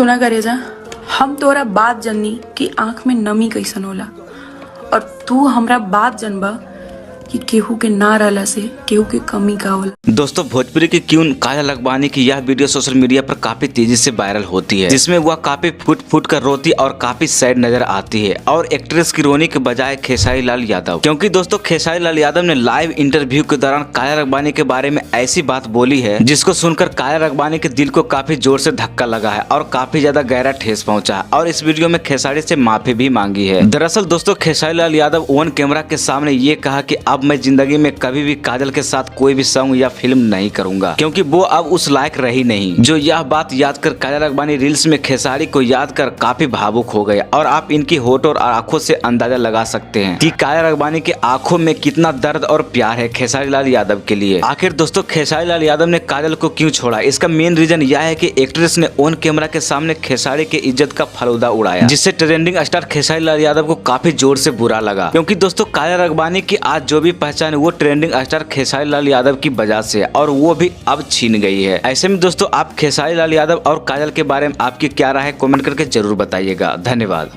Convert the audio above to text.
सुना करेजा, हम तोरा बात जननी कि आंख में नमी कैसन होला और तू हमरा बात जनबा कि केहू के ना रहला से केहू के कमी का होला। दोस्तों, भोजपुरी की क्वीन काजल अगबानी की यह वीडियो सोशल मीडिया पर काफी तेजी से वायरल होती है, जिसमें वह काफी फुट फुट कर रोती और काफी सैड नजर आती है और एक्ट्रेस की रोने के बजाय खेसारी लाल यादव, क्योंकि दोस्तों खेसारी लाल यादव ने लाइव इंटरव्यू के दौरान काजल अगबानी के बारे में ऐसी बात बोली है जिसको सुनकर काजल अगबानी के दिल को काफी जोर से धक्का लगा है और काफी ज्यादा गहरा ठेस पहुंचा है और इस वीडियो में खेसारी से माफी भी मांगी है। दरअसल दोस्तों, खेसारी लाल यादव ओन कैमरा के सामने ये कहा कि अब मैं जिंदगी में कभी भी काजल के साथ कोई भी सॉन्ग या फिल्म नहीं करूंगा, क्योंकि वो अब उस लायक रही नहीं। जो यह बात याद कर काजल अगबानी रील्स में खेसारी को याद कर काफी भावुक हो गए और आप इनकी होठ और आंखों से अंदाजा लगा सकते हैं कि काजल अगबानी के आंखों में कितना दर्द और प्यार है खेसारी लाल यादव के लिए। आखिर दोस्तों, खेसारी लाल यादव ने काजल को क्यों छोड़ा? इसका मेन रीजन यह है कि एक्ट्रेस ने ऑन कैमरा के सामने खेसारी की इज्जत का फलूदा उड़ाया, जिससे ट्रेंडिंग स्टार खेसारी लाल यादव को काफी जोर से बुरा लगा, क्योंकि दोस्तों काजल अगबानी की आज जो भी पहचान है वो ट्रेंडिंग स्टार खेसारी लाल यादव की वजह से, और वो भी अब छीन गई है। ऐसे में दोस्तों, आप खेसारी लाल यादव और काजल के बारे में आपकी क्या राय है, कमेंट करके जरूर बताइएगा। धन्यवाद।